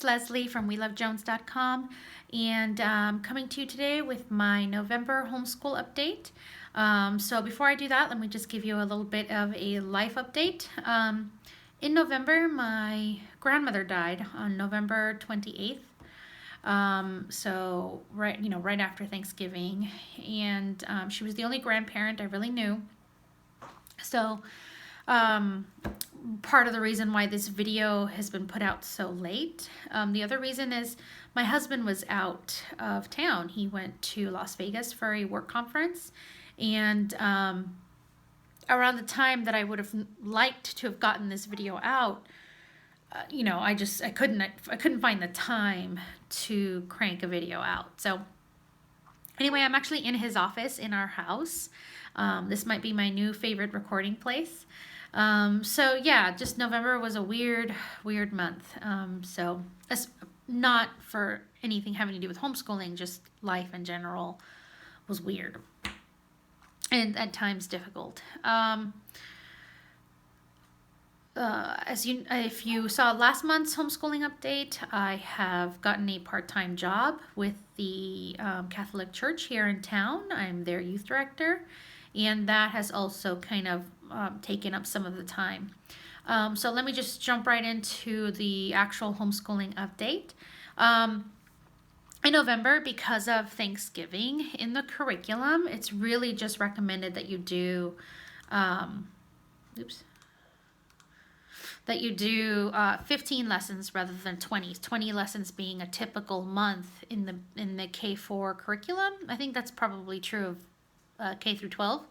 It's Leslie from WeLoveJones.com, and coming to you today with my November homeschool update. So before I do that, let me just give you a little bit of a life update. In November, my grandmother died on November 28th. So right after Thanksgiving, and she was the only grandparent I really knew. So part of the reason why this video has been put out so late. The other reason is my husband was out of town. He went to Las Vegas for a work conference, and around the time that I would have liked to have gotten this video out, I couldn't find the time to crank a video out. So anyway, I'm actually in his office in our house. This might be my new favorite recording place. So yeah, just November was a weird month. So that's not for anything having to do with homeschooling, just life in general was weird and at times difficult. If you saw last month's homeschooling update, I have gotten a part-time job with the Catholic Church here in town. I'm their youth director, and that has also kind of taken up some of the time. So let me just jump right into the actual homeschooling update. In November, because of Thanksgiving, in the curriculum, it's really just recommended that you do, 15 lessons rather than 20. 20 lessons being a typical month in the K4 curriculum. I think that's probably true of K through 12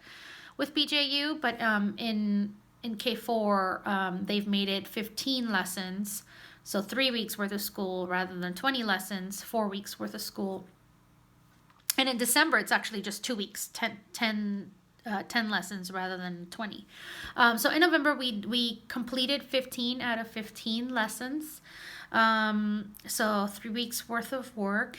with BJU, but in K4 they've made it 15 lessons, so 3 weeks worth of school rather than 20 lessons, 4 weeks worth of school. And in December it's actually just 2 weeks, 10 lessons rather than 20. So in November we completed 15 out of 15 lessons, so 3 weeks worth of work.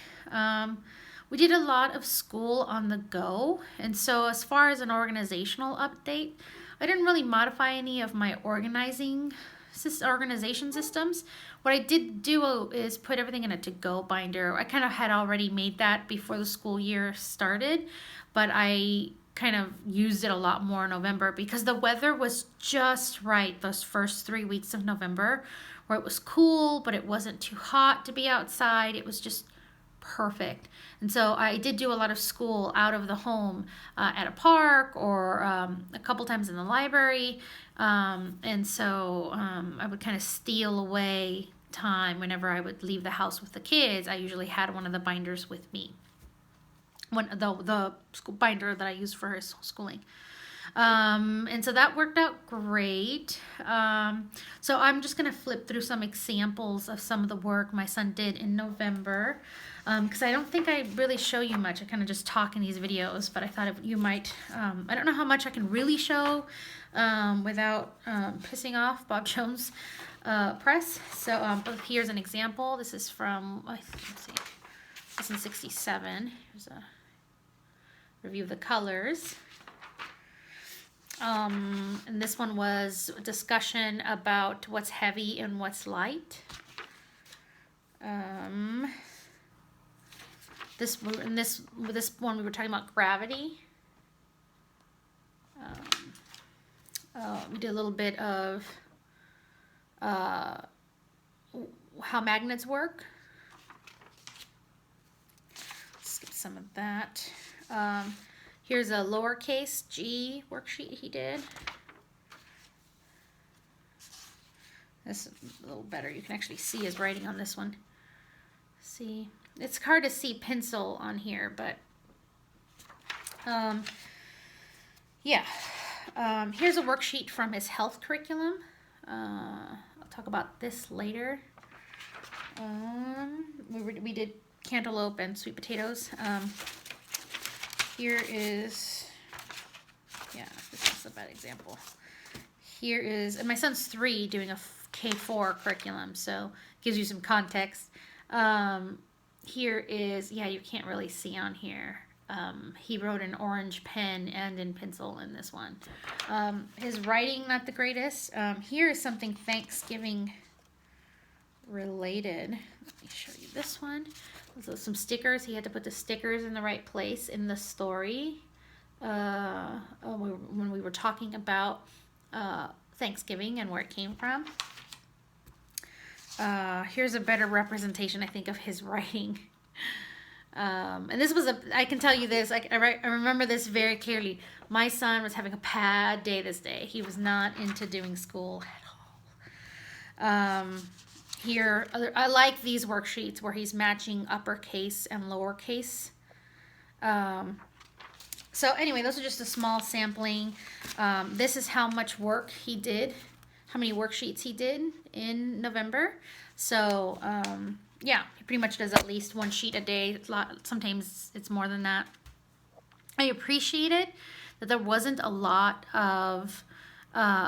We did a lot of school on the go, and so as far as an organizational update, I didn't really modify any of my organization systems. What I did do is put everything in a to-go binder. I kind of had already made that before the school year started, but I kind of used it a lot more in November because the weather was just right those first 3 weeks of November, where it was cool, but it wasn't too hot to be outside. It was just perfect. And so I did do a lot of school out of the home at a park or a couple times in the library. And so I would kind of steal away time whenever I would leave the house with the kids. I usually had one of the binders with me. The school binder that I used for his schooling. And so that worked out great. So I'm just going to flip through some examples of some of the work my son did in November, because I don't think I really show you much. I kind of just talk in these videos, but I thought you might, I don't know how much I can really show without pissing off Bob Jones Press. So but here's an example. This is from, let's see, this is 67. Here's a review of the colors. And this one was a discussion about what's heavy and what's light. This one we were talking about gravity. We did a little bit of how magnets work. Skip some of that. Here's a lowercase g worksheet he did. This is a little better. You can actually see his writing on this one. See, it's hard to see pencil on here, but yeah. Here's a worksheet from his health curriculum. I'll talk about this later. We did cantaloupe and sweet potatoes. Here is, yeah, this is a bad example. Here is, and my son's 3 doing a K4 curriculum, so gives you some context. Here is, yeah, you can't really see on here. He wrote in orange pen and in pencil in this one. His writing, not the greatest. Here is something Thanksgiving related. Let me show you this one. So some stickers. He had to put the stickers in the right place in the story when we were talking about Thanksgiving and where it came from. Here's a better representation, I think, of his writing. And this was I can tell you this, I remember this very clearly. My son was having a bad day this day. He was not into doing school at all. Here, I like these worksheets where he's matching uppercase and lowercase. So anyway, those are just a small sampling. This is how much work he did, how many worksheets he did in November. So yeah, he pretty much does at least one sheet a day. Sometimes it's more than that. I appreciate it that there wasn't a lot of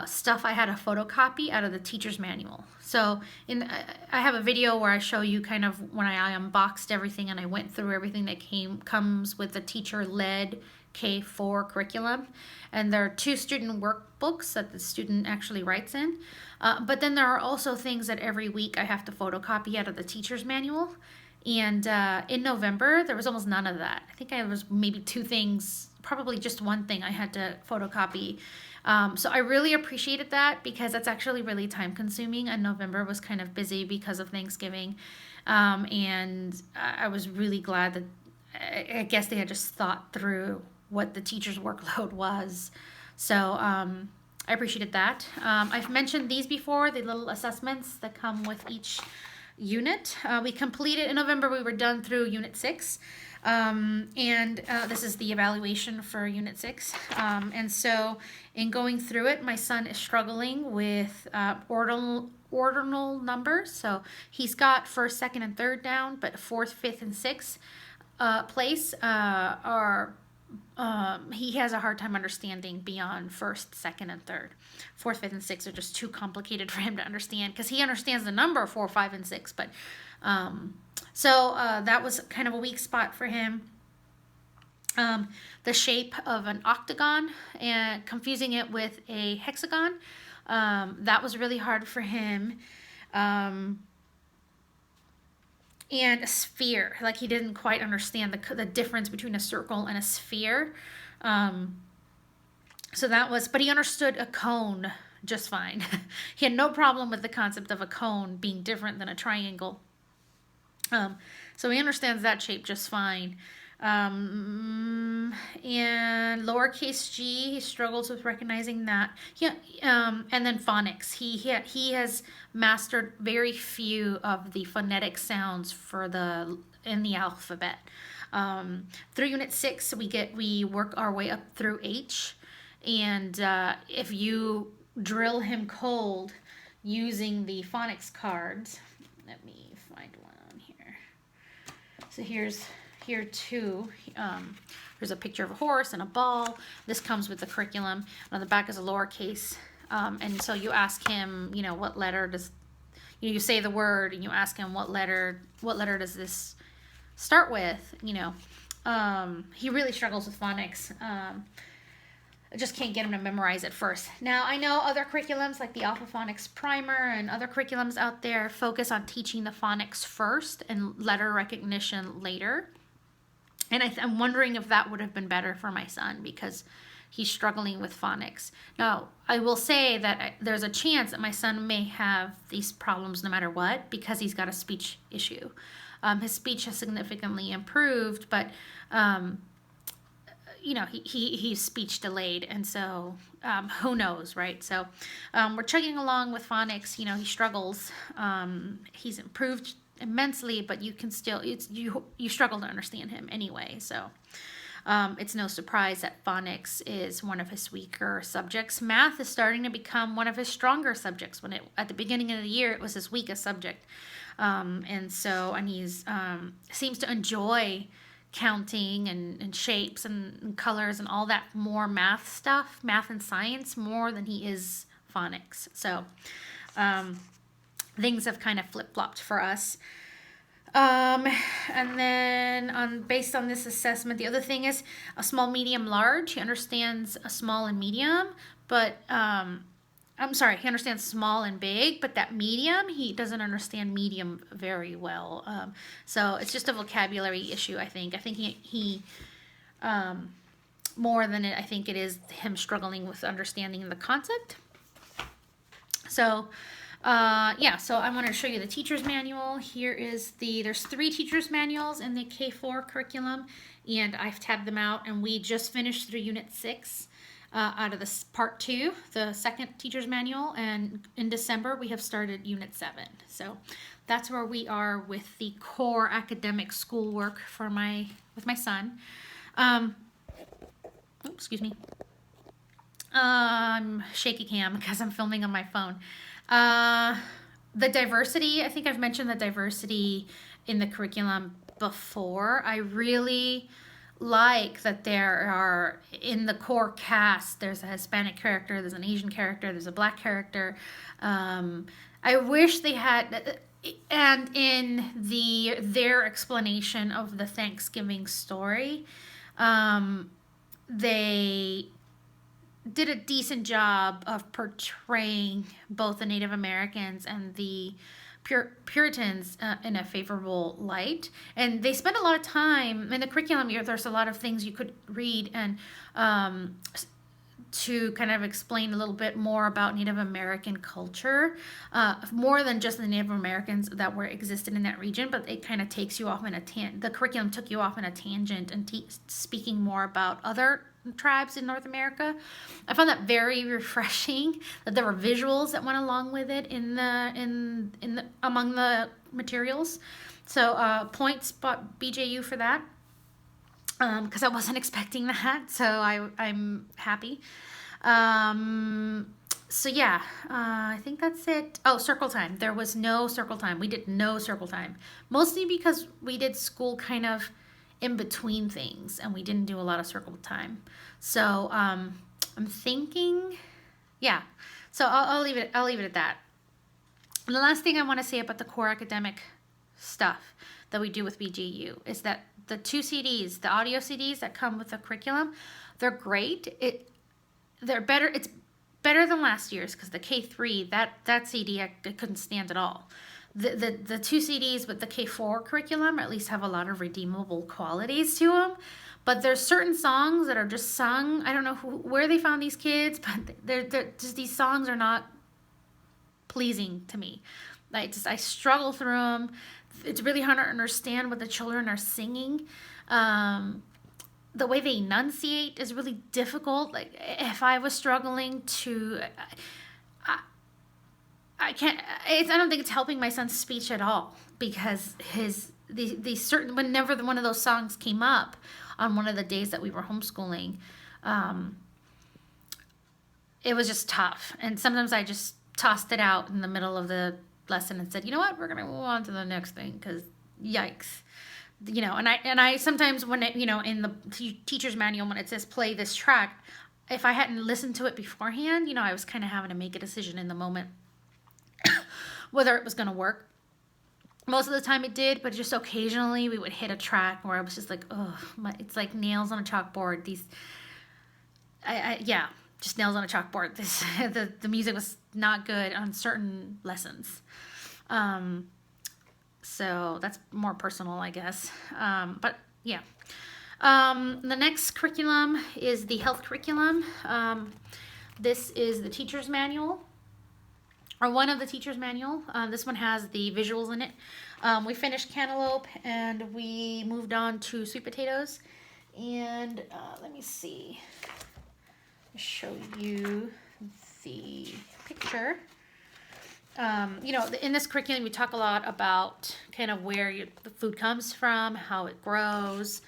stuff I had to photocopy out of the teacher's manual. So I have a video where I show you kind of when I unboxed everything and I went through everything that comes with the teacher-led K4 curriculum. And there are 2 student workbooks that the student actually writes in. But then there are also things that every week I have to photocopy out of the teacher's manual. And in November, there was almost none of that. I think there was maybe 2 things, probably just 1 thing I had to photocopy. So I really appreciated that because that's actually really time consuming, and November was kind of busy because of Thanksgiving. And I was really glad that I guess they had just thought through what the teacher's workload was. So I appreciated that. I've mentioned these before, the little assessments that come with each unit. We completed in November, we were done through Unit 6. And this is the evaluation for Unit 6. And so in going through it, my son is struggling with ordinal numbers. So he's got first, second, and third down, but fourth, fifth, and sixth place are he has a hard time understanding beyond first, second, and third. Fourth, fifth, and sixth are just too complicated for him to understand because he understands the number 4, 5, and 6, but so that was kind of a weak spot for him. The shape of an octagon and confusing it with a hexagon, that was really hard for him. And a sphere, like he didn't quite understand the difference between a circle and a sphere. So that was, but he understood a cone just fine. He had no problem with the concept of a cone being different than a triangle. So he understands that shape just fine. And lowercase g, he struggles with recognizing that. And then phonics. He has mastered very few of the phonetic sounds in the alphabet. Through Unit 6, we work our way up through H. And if you drill him cold using the phonics cards, let me find one on here. So here too, there's a picture of a horse and a ball. This comes with the curriculum. And on the back is a lowercase. And so you ask him, what letter does, you say the word and you ask him what letter does this start with, he really struggles with phonics. I just can't get him to memorize it first. Now, I know other curriculums like the Alpha Phonics Primer and other curriculums out there focus on teaching the phonics first and letter recognition later. And I'm wondering if that would have been better for my son because he's struggling with phonics. Now, I will say that there's a chance that my son may have these problems no matter what because he's got a speech issue. His speech has significantly improved, but he's speech delayed, and so who knows, right? So we're chugging along with phonics. He struggles. He's improved immensely, but you can still you struggle to understand him anyway. So it's no surprise that phonics is one of his weaker subjects. Math is starting to become one of his stronger subjects. At the beginning of the year, it was his weakest subject, and he's seems to enjoy counting and shapes and colors and all that more math and science more than he is phonics. So things have kind of flip-flopped for us. And then based on this assessment, the other thing is a small, medium, large. He understands a small and medium, but I'm sorry, he understands small and big, but that medium, he doesn't understand medium very well. So it's just a vocabulary issue, I think. I think he more than I think it is him struggling with understanding the concept. So, yeah, so I want to show you the teacher's manual. Here is there's 3 teacher's manuals in the K4 curriculum, and I've tabbed them out, and we just finished through Unit 6 out of this Part 2, the second teacher's manual, and in December we have started Unit 7. So that's where we are with the core academic schoolwork for with my son. Excuse me. Shaky cam because I'm filming on my phone. The diversity, I think I've mentioned the diversity in the curriculum before. I really like that there are, in the core cast, there's a Hispanic character, there's an Asian character, there's a Black character. I wish they had, and in their explanation of the Thanksgiving story, they did a decent job of portraying both the Native Americans and the Puritans in a favorable light. And they spent a lot of time in the curriculum. There's a lot of things you could read and to kind of explain a little bit more about Native American culture, more than just the Native Americans that existed in that region, but it kind of takes you off in the curriculum took you off in a tangent and speaking more about other tribes in North America. I found that very refreshing, that there were visuals that went along with it among the materials. So points BJU for that, because I wasn't expecting that, so I'm happy. So yeah, I think that's it. Oh, circle time. There was no circle time. We did no circle time, mostly because we did school kind of in between things and we didn't do a lot of circle time. So I'm thinking, yeah, so I'll leave it at that. And the last thing I want to say about the core academic stuff that we do with BGU is that the 2 CDs, the audio CDs that come with the curriculum, they're great. They're better. It's better than last year's, because the K3, that CD I couldn't stand at all. The 2 CDs with the K4 curriculum at least have a lot of redeemable qualities to them. But there's certain songs that are just sung. I don't know where they found these kids, but they're just, these songs are not pleasing to me. I struggle through them. It's really hard to understand what the children are singing. The way they enunciate is really difficult. Like, if I was struggling to, I can't. I don't think it's helping my son's speech at all, because these certain, whenever one of those songs came up on one of the days that we were homeschooling, it was just tough. And sometimes I just tossed it out in the middle of the lesson and said, you know what, we're gonna move on to the next thing, because yikes. And I sometimes, when it, in the teacher's manual, when it says play this track, if I hadn't listened to it beforehand, I was kind of having to make a decision in the moment whether it was going to work. Most of the time it did, but just occasionally we would hit a track where I was just like, oh, it's like nails on a chalkboard. Just nails on a chalkboard. The music was not good on certain lessons. So that's more personal, I guess. But yeah. The next curriculum is the health curriculum. This is the teacher's manual, or one of the teacher's manual. This one has the visuals in it. We finished cantaloupe and we moved on to sweet potatoes. And let me see. Show you the picture. In this curriculum, we talk a lot about kind of where the food comes from, how it grows.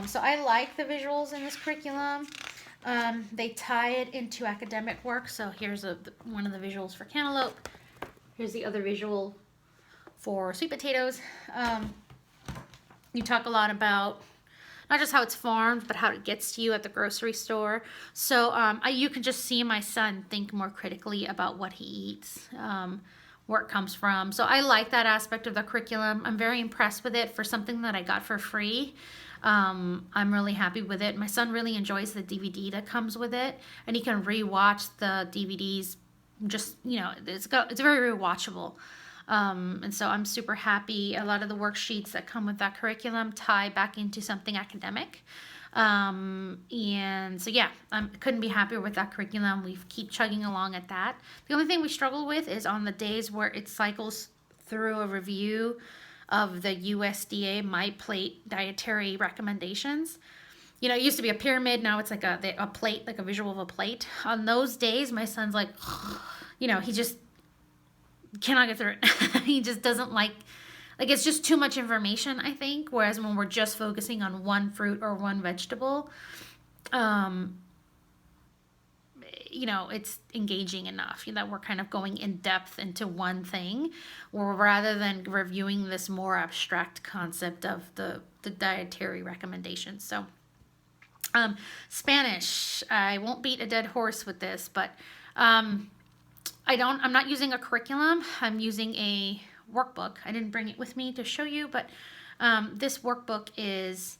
So I like the visuals in this curriculum. They tie it into academic work. So here's one of the visuals for cantaloupe. Here's the other visual for sweet potatoes. You talk a lot about not just how it's farmed, but how it gets to you at the grocery store. So you can just see my son think more critically about what he eats, where it comes from. So I like that aspect of the curriculum. I'm very impressed with it for something that I got for free. I'm really happy with it. My son really enjoys the DVD that comes with it, and he can rewatch the DVDs just, it's very rewatchable. And so I'm super happy. A lot of the worksheets that come with that curriculum tie back into something academic. And so, yeah, I couldn't be happier with that curriculum. We keep chugging along at that. The only thing we struggle with is on the days where it cycles through a review of the USDA My Plate dietary recommendations. It used to be a pyramid. Now it's like a plate, like a visual of a plate. On those days, my son's like, he just cannot get through it. He just doesn't like it's just too much information, I think. Whereas when we're just focusing on one fruit or one vegetable, it's engaging enough that we're kind of going in depth into one thing, or rather than reviewing this more abstract concept of the dietary recommendations. So, Spanish, I won't beat a dead horse with this, but I'm not using a curriculum. I'm using a workbook. I didn't bring it with me to show you, but this workbook is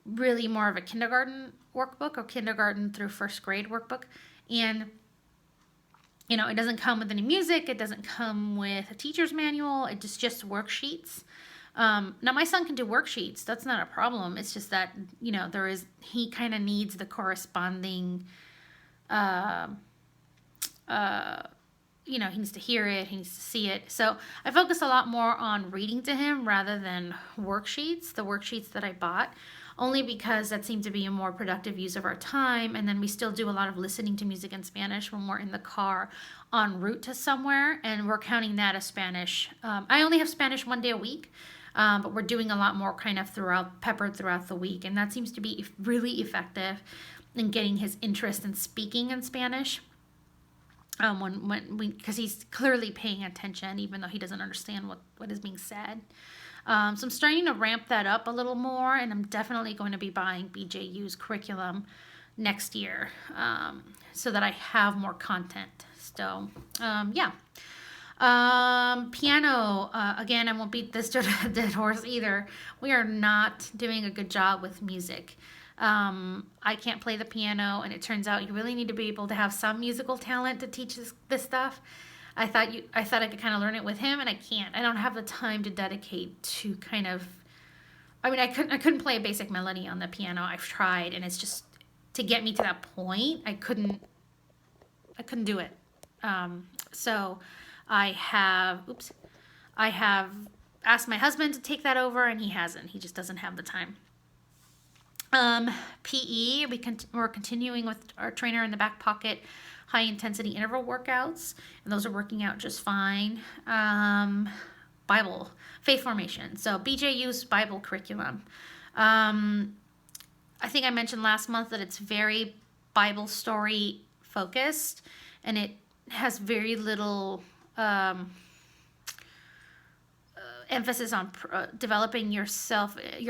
really more of a kindergarten workbook, or kindergarten through first grade workbook. And, it doesn't come with any music. It doesn't come with a teacher's manual. It's just worksheets. Now my son can do worksheets. That's not a problem. It's just that, he kind of needs the corresponding, he needs to hear it, he needs to see it. So I focus a lot more on reading to him rather than worksheets, the worksheets that I bought, only because that seemed to be a more productive use of our time. And then we still do a lot of listening to music in Spanish when we're in the car en route to somewhere, and we're counting that as Spanish. I only have Spanish one day a week, but we're doing a lot more kind of peppered throughout the week. And that seems to be really effective in getting his interest in speaking in Spanish. Because he's clearly paying attention, even though he doesn't understand what is being said. So I'm starting to ramp that up a little more, and I'm definitely going to be buying BJU's curriculum next year, so that I have more content. So, yeah. Piano, again, I won't beat this to a dead horse either. We are not doing a good job with music. I can't play the piano, and it turns out you really need to be able to have some musical talent to teach this stuff. I thought I could kind of learn it with him, and I can't. I don't have the time to dedicate to kind of. I mean, I couldn't play a basic melody on the piano. I've tried, and it's just to get me to that point. I couldn't do it. So I have asked my husband to take that over, and he hasn't. He just doesn't have the time. PE, we're continuing with our trainer in the back pocket, high intensity interval workouts, and those are working out just fine. Bible, faith formation. So BJU's Bible curriculum. I think I mentioned last month that it's very Bible story focused, and it has very little emphasis on developing your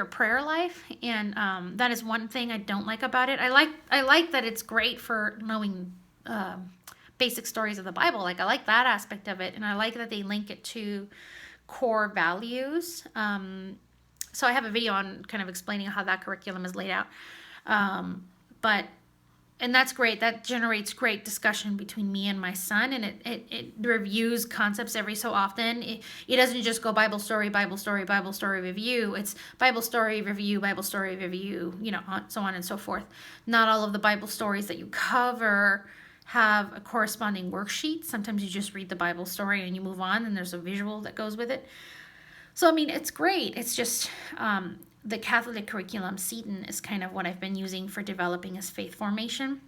prayer life, and that is one thing I don't like about it. I like that it's great for knowing basic stories of the Bible. I like that aspect of it, and I like that they link it to core values. So I have a video on kind of explaining how that curriculum is laid out, and that's great. That generates great discussion between me and my son, and it reviews concepts every so often. It doesn't just go Bible story, Bible story, Bible story review. It's Bible story review, Bible story review, so on and so forth. Not all of the Bible stories that you cover have a corresponding worksheet. Sometimes you just read the Bible story and you move on, and there's a visual that goes with it. So, I mean, it's great. It's just the Catholic curriculum, Seton, is kind of what I've been using for developing his faith formation,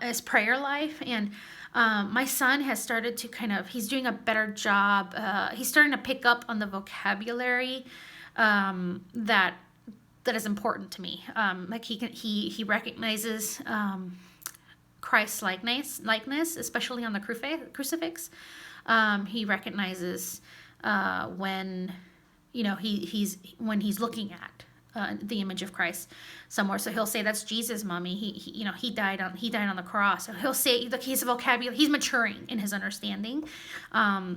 his prayer life. And my son has started to he's doing a better job. He's starting to pick up on the vocabulary that is important to me. He recognizes Christ's likeness, especially on the crucifix. He recognizes when he's looking at the image of Christ somewhere. So he'll say, "That's Jesus, mommy. He died on the cross." So he'll say, look, his vocabulary, he's maturing in his understanding.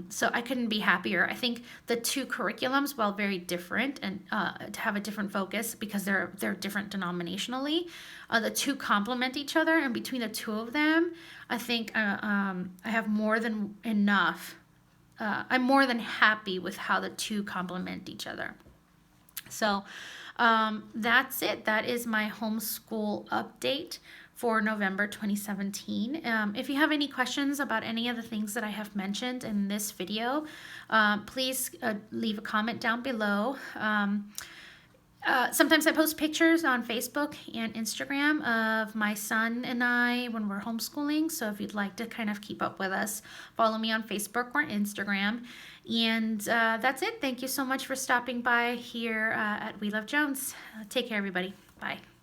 So I couldn't be happier. I think the two curriculums, while very different and to have a different focus because they're different denominationally, the two complement each other. And between the two of them, I think I have more than enough. I'm more than happy with how the two complement each other. So that's it. That is my homeschool update for November 2017. If you have any questions about any of the things that I have mentioned in this video, please leave a comment down below. Sometimes I post pictures on Facebook and Instagram of my son and I when we're homeschooling. So if you'd like to kind of keep up with us, follow me on Facebook or Instagram. And that's it. Thank you so much for stopping by here at We Love Jones. Take care, everybody. Bye.